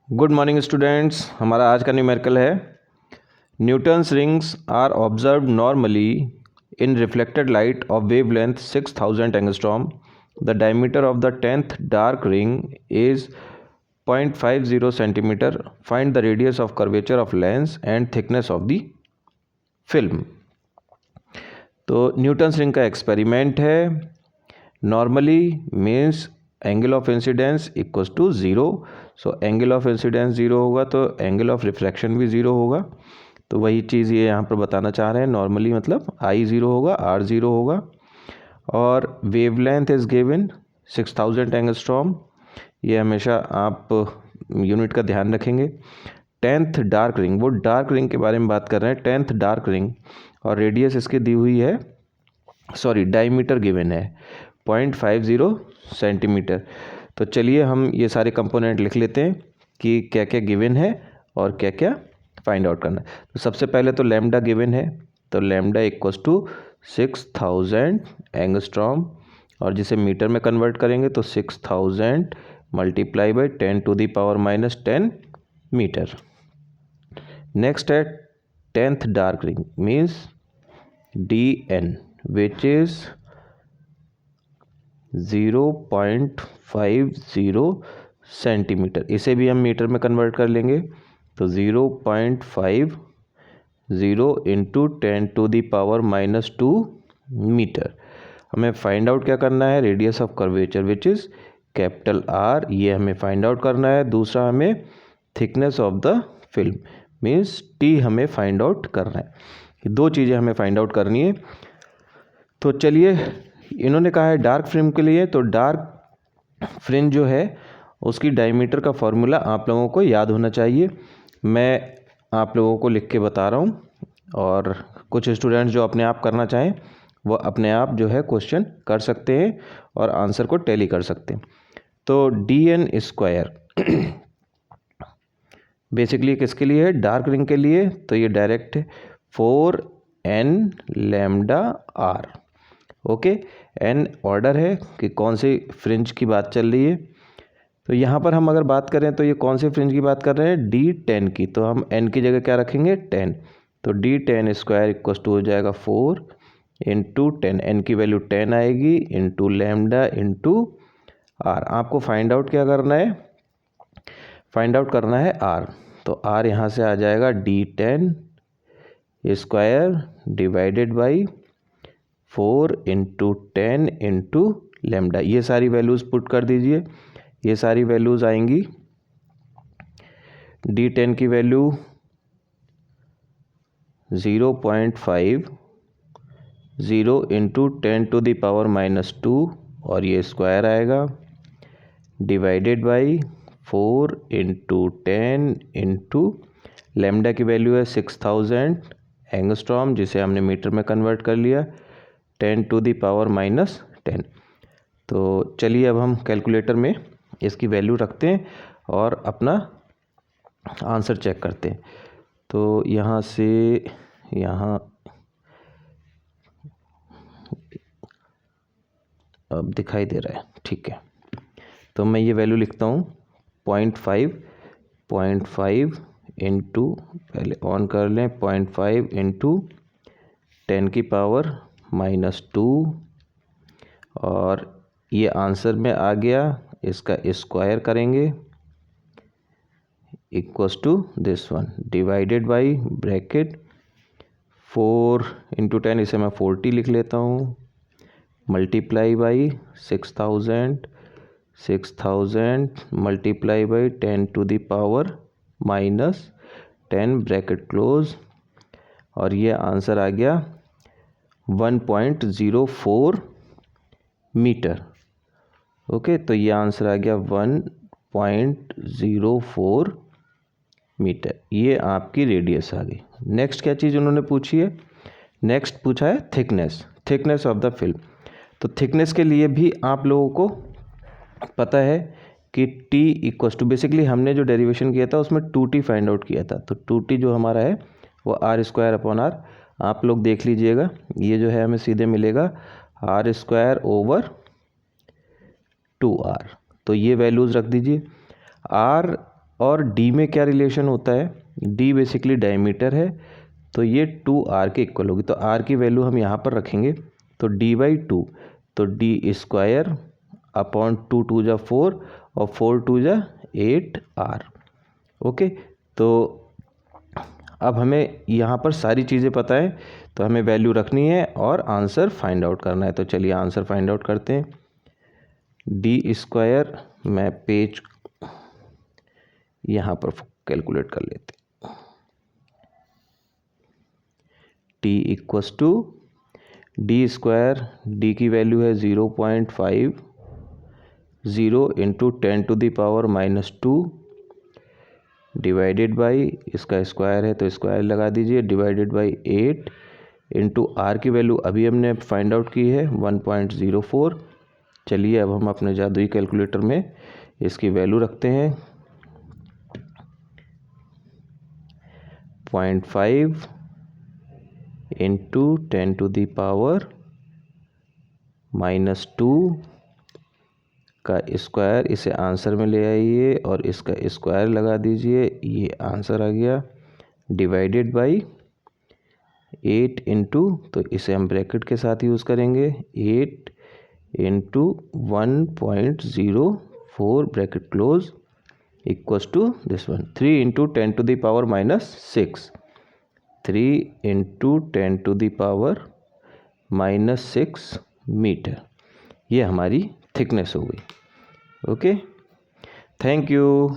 Good morning students. हमारा आज का न्यूमेरिकल है Newton's rings are observe normally in reflected light of wavelength 6000 angstrom. The diameter of the 10th dark ring is 0.50 centimetre. Find the radius of curvature of lens and thickness of the film. तो Newton's ring का experiment है। Normally means angle of incidence equals to zero. So angle of incidence zero होगा तो angle of refraction भी zero होगा। तो वही चीज़ ये यहाँ पर बताना चाह रहे हैं। नॉर्मली मतलब आई ज़ीरो होगा, आर ज़ीरो होगा। और वेवलेंथ इज़ गिवन 6000 एंगस्ट्रॉम। ये हमेशा आप यूनिट का ध्यान रखेंगे। 10th डार्क रिंग, वो डार्क रिंग के बारे में बात कर रहे हैं। 10th डार्क रिंग और रेडियस इसकी दी हुई है, सॉरी डायमीटर गिवन है 0.50 सेंटीमीटर। तो चलिए हम ये सारे कंपोनेंट लिख लेते हैं कि क्या क्या गिवन है और क्या क्या फाइंड आउट करना है। तो सबसे पहले तो लैम्डा गिवन है, तो लैम्डा इक्वल्स टू 6000 एंगस्ट्रॉम, और जिसे मीटर में कन्वर्ट करेंगे तो 6000 मल्टीप्लाई बाई 10⁻⁻10 मीटर। नेक्स्ट है 10th dark ring means DN which is 0.50 centimetre. इसे भी हम मीटर में कन्वर्ट कर लेंगे तो 0.50 इंटू 10⁻⁻2 मीटर। हमें फाइंड आउट क्या करना है, radius of curvature which is capital R, ये हमें फाइंड आउट करना है। दूसरा हमें thickness of the film means T हमें फाइंड आउट करना है। ये दो चीज़ें हमें फाइंड आउट करनी है। तो चलिए, इन्होंने कहा है डार्क फ्रिंज के लिए, तो डार्क फ्रिंज जो है उसकी डायमीटर का फॉर्मूला आप लोगों को याद होना चाहिए। मैं आप लोगों को लिख के बता रहा हूँ, और कुछ स्टूडेंट्स जो अपने आप करना चाहें वो अपने आप जो है क्वेश्चन कर सकते हैं और आंसर को टैली कर सकते हैं। तो DN स्क्वायर बेसिकली किसके लिए है, डार्क रिंग के लिए। तो ये डायरेक्ट है 4n lambda R। Okay, n order है कि कौन सी फ्रिंज की बात चल रही है। तो यहाँ पर हम अगर बात करें तो ये कौन सी फ्रिंज की बात कर रहे हैं, D10 की। तो हम n की जगह क्या रखेंगे, 10। तो D10 स्क्वायर इक्वस टू हो जाएगा 4 इंटू 10, n की वैल्यू 10 आएगी, इंटू लैम्डा इंटू R। आपको फाइंड आउट क्या करना है, फाइंड आउट करना है R। तो R यहाँ से आ जाएगा D10 square divided by 4 into 10 into lambda. ये सारी वैल्यूज़ पुट कर दीजिए। ये सारी वैल्यूज़ आएंगी, D10 की वैल्यू 0.50 इंटू 10⁻⁻2, और ये स्क्वायर आएगा, divided by 4 into 10 into lambda की वैल्यू है 6000 एंगस्ट्रॉम, जिसे हमने मीटर में कन्वर्ट कर लिया 10⁻⁻10। तो चलिए अब हम कैलकुलेटर में इसकी वैल्यू रखते हैं और अपना आंसर चेक करते हैं। तो यहाँ से यहाँ अब दिखाई दे रहा है, ठीक है। तो मैं ये वैल्यू लिखता हूँ 0.5 इंटू, पहले ऑन कर लें, 0.5 इंटू 10⁻⁻2, और ये आंसर में आ गया। इसका स्क्वायर करेंगे equals to this one, divided by bracket 4 into 10, इसे मैं 40 लिख लेता हूँ, multiply by 6000 multiply by 10⁻⁻10 bracket close, और ये आंसर आ गया 1.04 मीटर। ओके, तो ये आंसर आ गया 1.04 मीटर। ये आपकी रेडियस आ गई। नेक्स्ट क्या चीज़ उन्होंने पूछी है, नेक्स्ट पूछा है थिकनेस ऑफ द फिल्म। तो थिकनेस के लिए भी आप लोगों को पता है कि T इक्वस टू, बेसिकली हमने जो डेरिवेशन किया था उसमें 2T फाइंड आउट किया था। तो 2T जो हमारा है वो R² R। आप लोग देख लीजिएगा, ये जो है हमें सीधे मिलेगा R²/2R। तो ये वैल्यूज़ रख दीजिए। R और डी में क्या रिलेशन होता है, डी बेसिकली डायमीटर है, तो ये 2r के इक्वल होगी। तो r की वैल्यू हम यहाँ पर रखेंगे, तो d/2, तो d² अपॉन 2 2 जा 4 और 4 2 जा 8r। ओके, तो अब हमें यहाँ पर सारी चीज़ें पता है, तो हमें वैल्यू रखनी है और आंसर फाइंड आउट करना है। तो चलिए आंसर फाइंड आउट करते हैं। d², मैं पेज यहाँ पर कैलकुलेट कर लेते हैं। t equals to d², d की वैल्यू है 0.50 इंटू 10⁻⁻2 डिवाइडेड बाई, इसका स्क्वायर है तो स्क्वायर लगा दीजिए, डिवाइडेड बाई 8 इंटू आर की वैल्यू अभी हमने फाइंड आउट की है 1.04। चलिए अब हम अपने जादुई कैलकुलेटर में इसकी वैल्यू रखते हैं। 0.5 इंटू 10⁻⁻2 का स्क्वायर, इसे आंसर में ले आइए और इसका स्क्वायर लगा दीजिए, ये आंसर आ गया, डिवाइडेड बाई 8 इंटू, तो इसे हम ब्रैकेट के साथ यूज़ करेंगे, 8 into 1.04 bracket close equals to this one, 3 into 10⁻⁻6, 3 into 10⁻⁻6 metre. ये हमारी थिकनेस हो गई। Okay, thank you.